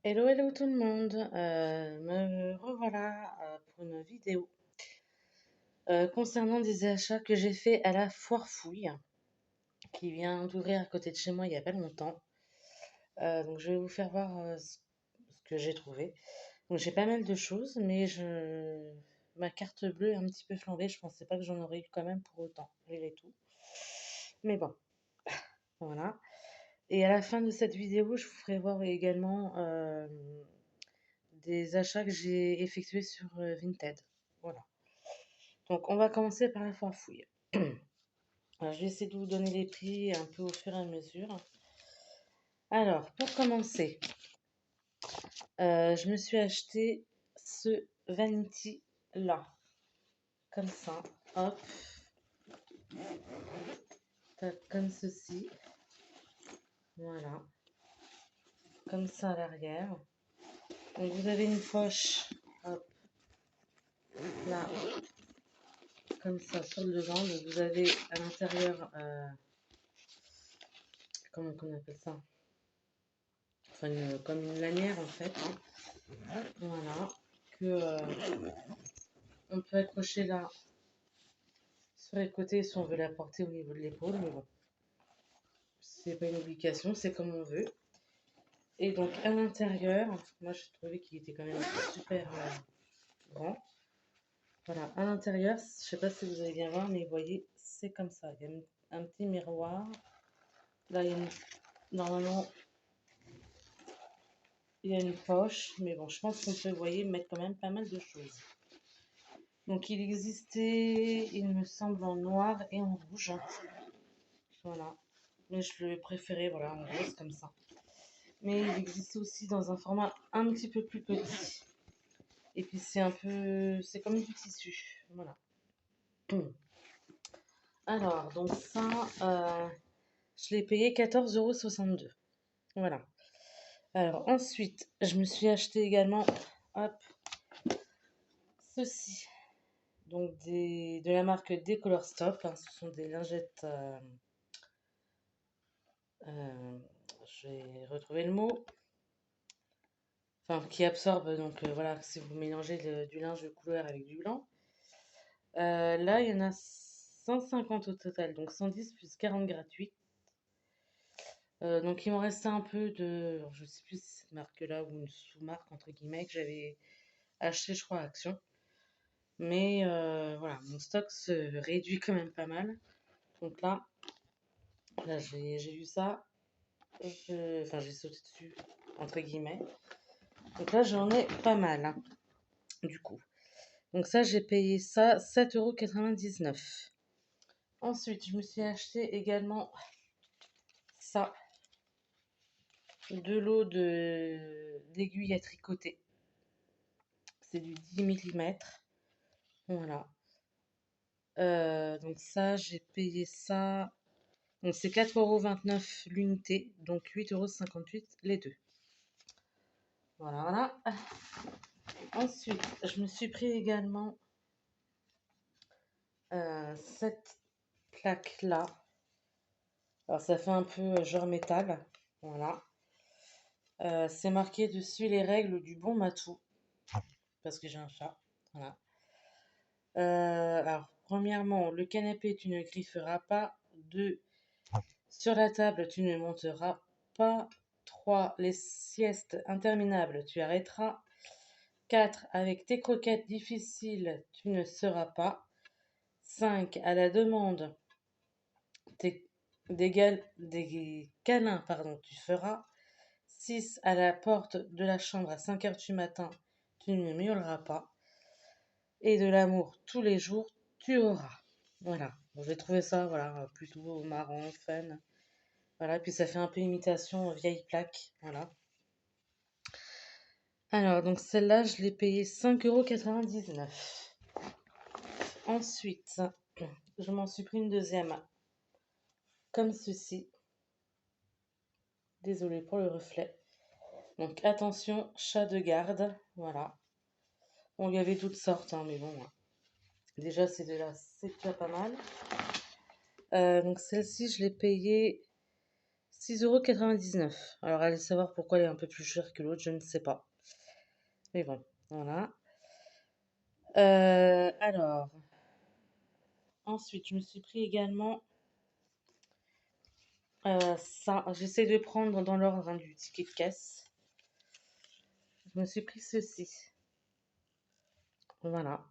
Hello, hello tout le monde. Me revoilà pour une vidéo concernant des achats que j'ai fait à la Foire Fouille, qui vient d'ouvrir à côté de chez moi il y a pas longtemps. Donc je vais vous faire voir ce que j'ai trouvé. Donc j'ai pas mal de choses, mais ma carte bleue est un petit peu flambée. Je pensais pas que j'en aurais eu quand même pour autant, malgré tout. Mais bon, voilà. Et à la fin de cette vidéo, je vous ferai voir également des achats que j'ai effectués sur Vinted. Voilà. Donc, on va commencer par la foire fouille. Alors, je vais essayer de vous donner les prix un peu au fur et à mesure. Alors, pour commencer, je me suis acheté ce Vanity là. Comme ça. Hop. Comme ceci. Voilà. Comme ça à l'arrière. Donc, vous avez une poche. Hop. Là. Comme ça sur le devant. Donc, vous avez à l'intérieur. Comment on appelle ça? Enfin, comme une lanière en fait. Hein. Voilà. Que on peut accrocher là sur les côtés si on veut la porter au niveau de l'épaule, mais bon, c'est pas une obligation, c'est comme on veut. Et donc à l'intérieur, moi j'ai trouvé qu'il était quand même super grand. Voilà, à l'intérieur, je sais pas si vous allez bien voir, mais vous voyez, c'est comme ça. Il y a un petit miroir. Là, normalement, il y a une poche, mais bon, je pense qu'on peut, vous voyez, mettre quand même pas mal de choses. Donc il existait, il me semble, en noir et en rouge. Voilà. Mais je le préférais, voilà, en rose comme ça. Mais il existe aussi dans un format un petit peu plus petit. Et puis c'est comme du tissu. Voilà. Alors, donc ça, je l'ai payé 14,62 €. Voilà. Alors ensuite, je me suis acheté également, hop, ceci. Donc de la marque Decolor Stop. Hein, ce sont des lingettes. Je vais retrouver le mot. Enfin, qui absorbe, donc voilà, si vous mélangez du linge de couleur avec du blanc. Là, il y en a 150 au total, donc 110 plus 40 gratuits. Donc il m'en restait un peu de, alors, je sais plus si c'est cette marque-là ou une sous-marque entre guillemets que j'avais acheté, je crois, à Action. Mais voilà, mon stock se réduit quand même pas mal. Donc là j'ai vu ça, enfin j'ai sauté dessus entre guillemets. Donc là j'en ai pas mal, hein, du coup. Donc ça j'ai payé ça 7,99 €. Ensuite je me suis acheté également ça. De l'eau d'aiguille à tricoter. C'est du 10 millimètres. Voilà. Donc ça, j'ai payé ça. Donc c'est 4,29 € l'unité, donc 8,58 € les deux. Voilà, voilà. Ensuite, je me suis pris également cette plaque-là. Alors ça fait un peu genre métal. Voilà. C'est marqué dessus les règles du bon matou. Parce que j'ai un chat. Voilà. Alors, premièrement, le canapé, tu ne grifferas pas. 2, sur la table, tu ne monteras pas. 3, les siestes interminables, tu arrêteras. 4, avec tes croquettes difficiles, tu ne seras pas. 5, à la demande des câlins, pardon, tu feras. 6, à la porte de la chambre à 5 heures du matin, tu ne miauleras pas. Et de l'amour tous les jours, tu auras. Voilà. Bon, j'ai trouvé ça, voilà, plutôt marrant, fun. Voilà, puis ça fait un peu imitation vieille plaque. Voilà. Alors, donc celle-là, je l'ai payée 5,99 €. Ensuite, je m'en suis pris une deuxième. Comme ceci. Désolée pour le reflet. Donc, attention, chat de garde. Voilà. Bon, il y avait toutes sortes, hein, mais bon. Déjà, c'est déjà pas mal. Donc, celle-ci, je l'ai payée 6,99 €. Alors, allez savoir pourquoi elle est un peu plus chère que l'autre, je ne sais pas. Mais bon, voilà. Alors, ensuite, je me suis pris également ça. J'essaie de prendre dans l'ordre hein, du ticket de caisse. Je me suis pris ceci. Voilà.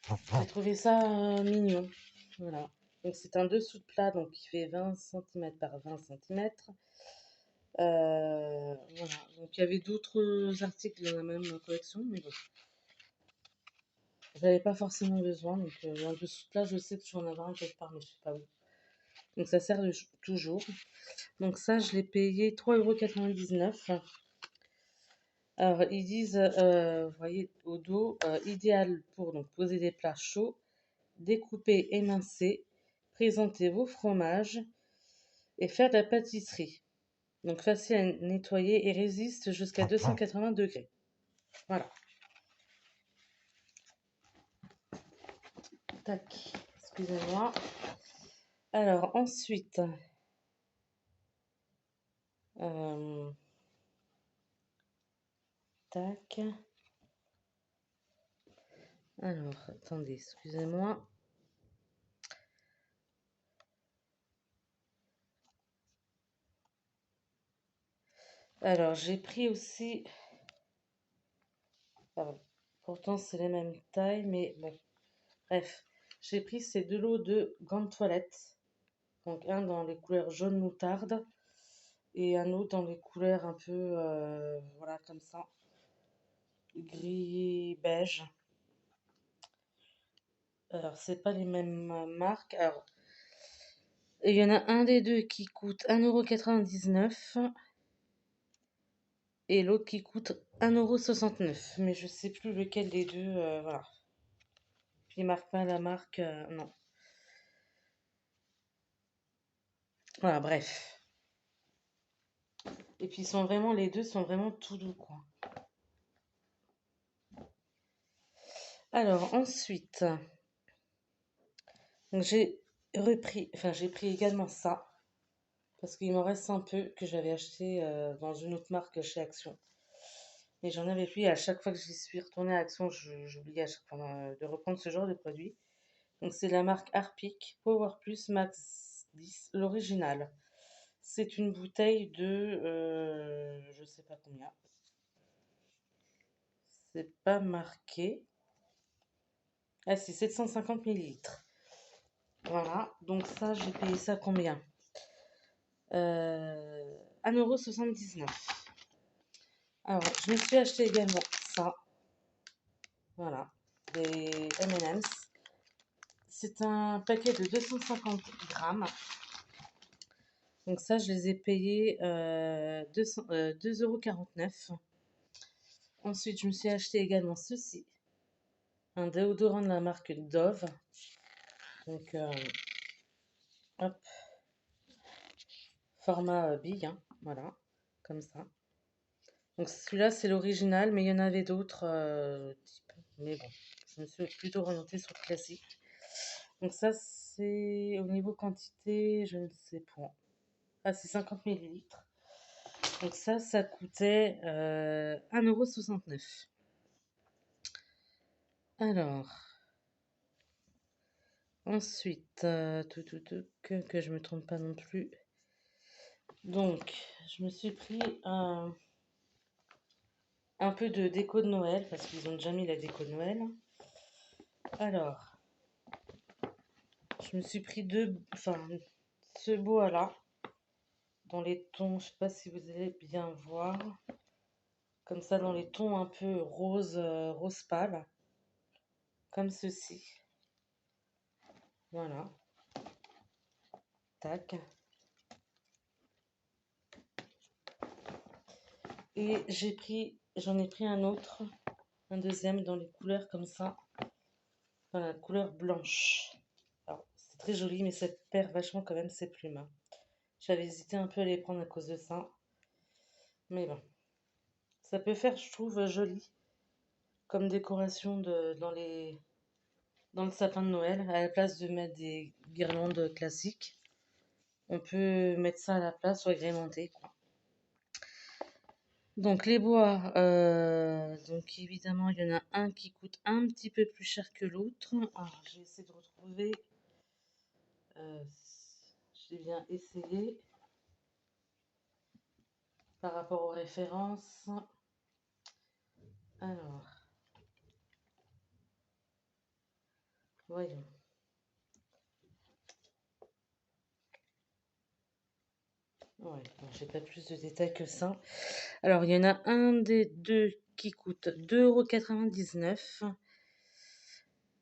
J'ai trouvé ça mignon. Voilà. Donc, c'est un dessous de plat donc qui fait 20 cm par 20 cm. Voilà. Donc, il y avait d'autres articles dans la même collection, mais bon. J'avais pas forcément besoin. Donc, un dessous de plat, je sais que je vais en avoir un quelque part, mais je sais pas où. Donc, ça sert toujours. Donc, ça, je l'ai payé 3,99 €. Alors, ils disent, vous voyez, au dos, idéal pour donc, poser des plats chauds, découper, émincer, présenter vos fromages et faire de la pâtisserie. Donc, facile à nettoyer et résiste jusqu'à 280 degrés. Voilà. Tac, excusez-moi. Alors, ensuite, tac. Alors, attendez, excusez-moi. Alors, j'ai pris aussi. Alors, pourtant, c'est les mêmes tailles, mais bon. Bref, j'ai pris ces deux lots de gants de toilette. Donc, un dans les couleurs jaune moutarde et un autre dans les couleurs un peu, voilà, comme ça, gris beige. Alors, c'est pas les mêmes marques. Alors, il y en a un des deux qui coûte 1,99 € et l'autre qui coûte 1,69 €. Mais je sais plus lequel des deux, voilà. Puis il marque pas la marque, non. Voilà, bref. Et puis les deux sont vraiment tout doux, quoi. Alors ensuite, j'ai j'ai pris également ça parce qu'il m'en reste un peu que j'avais acheté dans une autre marque chez Action. Mais j'en avais plus et à chaque fois que j'y suis retournée à Action, j'oubliais à chaque fois de reprendre ce genre de produit. Donc c'est la marque Harpic Power Plus Max 10, l'original. C'est une bouteille de je sais pas combien. C'est pas marqué. Ah si, 750 millilitres. Voilà, donc ça, j'ai payé ça combien 1,79 €. Alors, je me suis acheté également ça. Voilà, des M&M's. C'est un paquet de 250 grammes. Donc ça, je les ai payés 2,49 €. Ensuite, je me suis acheté également ceci. Un déodorant de la marque Dove. Donc, hop, format bille, hein, voilà, comme ça. Donc celui-là, c'est l'original, mais il y en avait d'autres types. Mais bon, je me suis plutôt orientée sur le classique. Donc ça, c'est au niveau quantité, je ne sais pas. Ah, c'est 50 millilitres. Donc ça coûtait 1,69 €. Alors, ensuite, que je me trompe pas non plus. Donc, je me suis pris un peu de déco de Noël, parce qu'ils ont déjà mis la déco de Noël. Alors, je me suis pris ce bois-là, dans les tons, je sais pas si vous allez bien voir, comme ça dans les tons un peu rose, rose pâle, comme ceci. Voilà. Tac. Et j'en ai pris un autre, un deuxième dans les couleurs comme ça, dans la couleur blanche. Alors, c'est très joli, mais ça perd vachement quand même ses plumes, hein. J'avais hésité un peu à les prendre à cause de ça. Mais bon. Ça peut faire, je trouve, joli. Comme décoration dans le sapin de Noël. À la place de mettre des guirlandes classiques. On peut mettre ça à la place ou agrémenter, quoi. Donc les bois, donc évidemment, il y en a un qui coûte un petit peu plus cher que l'autre. Alors, j'ai essayé de retrouver. euh, j'ai bien essayé par rapport aux références. Alors, voyons. Ouais, bon, j'ai pas plus de détails que ça. Alors, il y en a un des deux qui coûte 2,99 €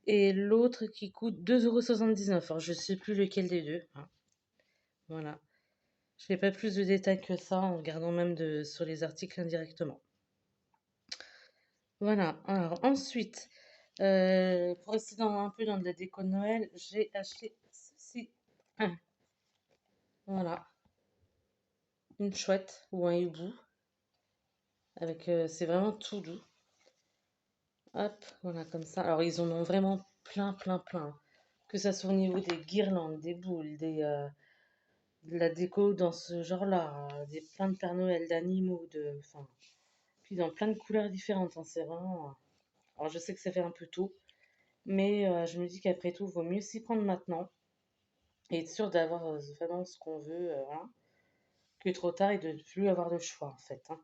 et l'autre qui coûte 2,79 €. Alors, je sais plus lequel des deux, hein. Voilà. Je n'ai pas plus de détails que ça en regardant même sur les articles indirectement. Voilà. Alors, ensuite, pour rester un peu dans de la déco de Noël, j'ai acheté ceci. Ah, voilà. Une chouette ou un hibou. Avec, c'est vraiment tout doux. Hop, voilà, comme ça. Alors, ils en ont vraiment plein, plein, plein. Que ça soit au niveau des guirlandes, des boules, de la déco dans ce genre-là, des plein de Père Noël, d'animaux, enfin, puis dans plein de couleurs différentes, hein, c'est vraiment. Alors, je sais que ça fait un peu tôt, mais je me dis qu'après tout, il vaut mieux s'y prendre maintenant et être sûr d'avoir vraiment ce qu'on veut, voilà, que trop tard et de ne plus avoir de choix, en fait, hein.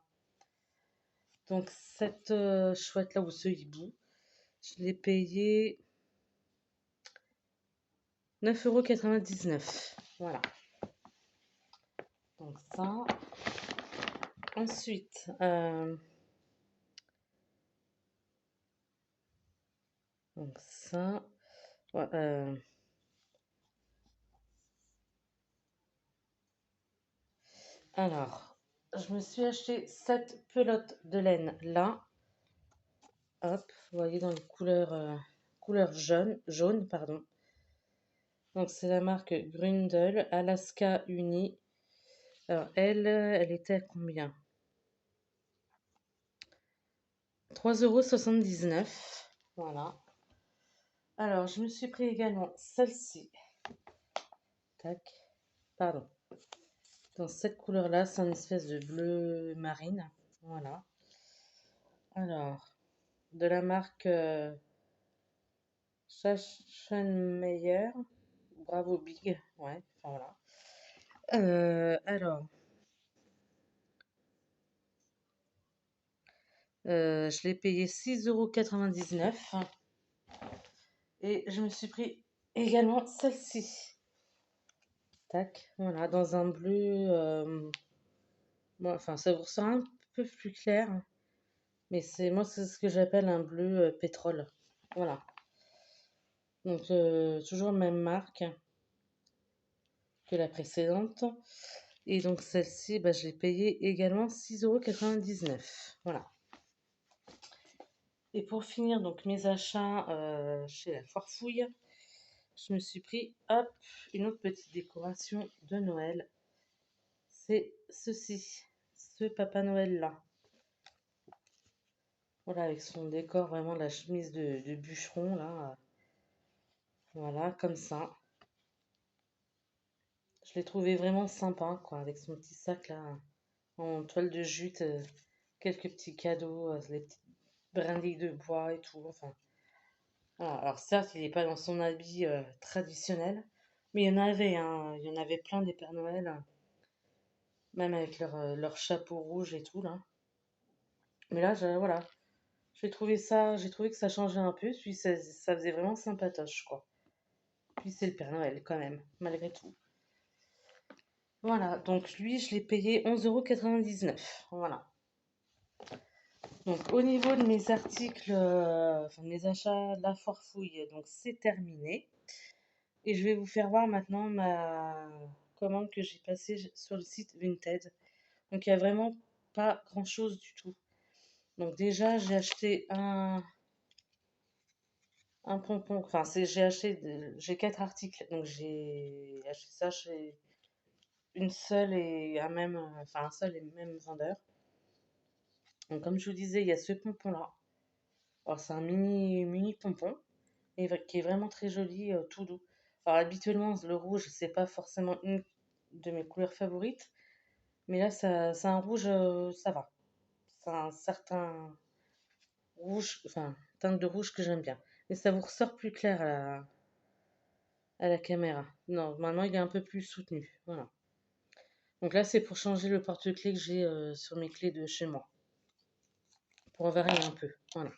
Donc, cette chouette-là, ou ce hibou, je l'ai payé 9,99 €. Voilà. Donc ça. Ensuite, donc ça. Ouais, alors, je me suis acheté cette pelote de laine là. Hop, vous voyez dans les couleurs, couleur jaune, pardon. Donc c'est la marque Grundle Alaska Uni. Alors elle était à combien? 3,79 €. Voilà. Alors je me suis pris également celle-ci. Tac. Pardon. Dans cette couleur-là, c'est une espèce de bleu marine. Voilà. Alors, de la marque Schachenmeyer. Bravo Big. Ouais, enfin voilà. Alors, je l'ai payé 6,99 € et je me suis pris également celle-ci. Tac, voilà, dans un bleu. Bon, enfin, ça vous ressort un peu plus clair, mais moi, c'est ce que j'appelle un bleu pétrole. Voilà. Donc, toujours la même marque que la précédente. Et donc, celle-ci, bah, je l'ai payée également 6,99 €. Voilà. Et pour finir, donc, mes achats chez la Farfouille, je me suis pris, hop, une autre petite décoration de Noël. C'est ceci, ce Papa Noël là. Voilà, avec son décor, vraiment la chemise de bûcheron là. Voilà, comme ça. Je l'ai trouvé vraiment sympa, quoi, avec son petit sac là, en toile de jute, quelques petits cadeaux, les petites brindilles de bois et tout. Enfin, voilà. Alors certes, il n'est pas dans son habit traditionnel, mais il y en avait, hein, il y en avait plein des Pères Noël, hein, même avec leur chapeau rouge et tout là. Mais là, voilà, j'ai trouvé que ça changeait un peu, puis ça faisait vraiment sympatoche, quoi. Puis c'est le Père Noël quand même, malgré tout. Voilà, donc lui, je l'ai payé 11,99 €. Voilà. Donc au niveau de mes articles, enfin de mes achats, la forfouille, donc c'est terminé. Et je vais vous faire voir maintenant ma commande que j'ai passée sur le site Vinted. Donc il n'y a vraiment pas grand-chose du tout. Donc déjà, j'ai acheté un pompon. Enfin, j'ai 4 articles. Donc j'ai acheté ça chez une seule et un même, enfin un seul et même vendeur. Donc comme je vous disais, il y a ce pompon-là. Alors c'est un mini pompon et qui est vraiment très joli, tout doux. Alors habituellement, le rouge, c'est pas forcément de mes couleurs favorites. Mais là, c'est un rouge, ça va. C'est un certain rouge, enfin, teinte de rouge que j'aime bien. Et ça vous ressort plus clair à la caméra. Non, maintenant il est un peu plus soutenu. Voilà. Donc là, c'est pour changer le porte-clés que j'ai sur mes clés de chez moi. Pour en varier un peu. Voilà.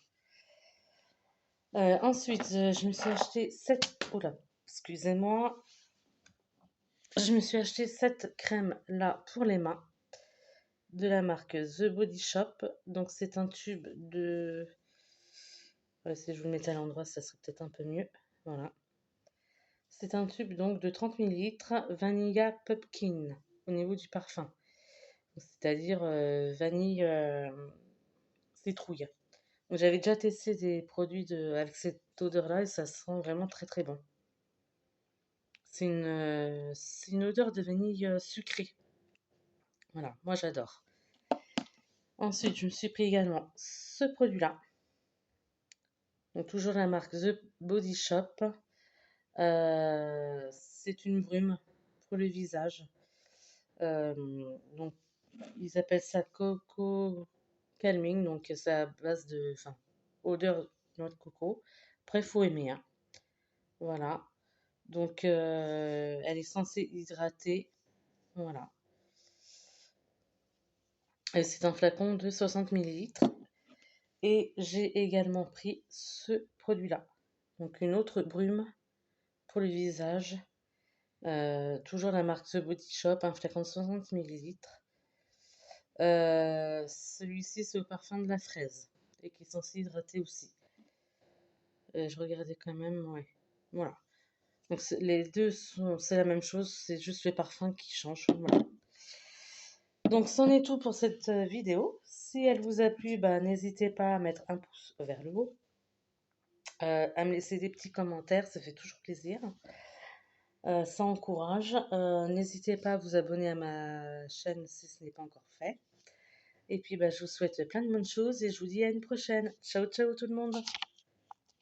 Ensuite, je me suis acheté 7. Oula, excusez-moi. Je me suis acheté cette crème là pour les mains de la marque The Body Shop. Donc c'est un tube de... Ouais, si je vous le mettais à l'endroit, ça serait peut-être un peu mieux. Voilà. C'est un tube donc de 30 millilitres Vanilla Pumpkin au niveau du parfum. C'est-à-dire vanille citrouille. Donc, j'avais déjà testé des produits avec cette odeur-là et ça sent vraiment très très bon. C'est une odeur de vanille sucrée. Voilà, moi j'adore. Ensuite, je me suis pris également ce produit-là. Donc toujours la marque The Body Shop. C'est une brume pour le visage. Donc ils appellent ça Coco Calming. Donc c'est à base de, enfin, odeur noix de coco. Après, il faut aimer, hein. Voilà. Donc elle est censée hydrater. Voilà. Et c'est un flacon de 60 millilitres. Et j'ai également pris ce produit-là. Donc une autre brume pour le visage. Toujours la marque The Body Shop, un flacon de 60 millilitres. Celui-ci, c'est au parfum de la fraise. Et qui est censé hydrater aussi. Je regardais quand même, ouais. Voilà. Donc les deux c'est la même chose, c'est juste les parfums qui changent. Voilà. Donc c'en est tout pour cette vidéo. Si elle vous a plu, bah, n'hésitez pas à mettre un pouce vers le haut, à me laisser des petits commentaires, ça fait toujours plaisir. Ça encourage. N'hésitez pas à vous abonner à ma chaîne si ce n'est pas encore fait. Et puis bah, je vous souhaite plein de bonnes choses et je vous dis à une prochaine. Ciao ciao tout le monde.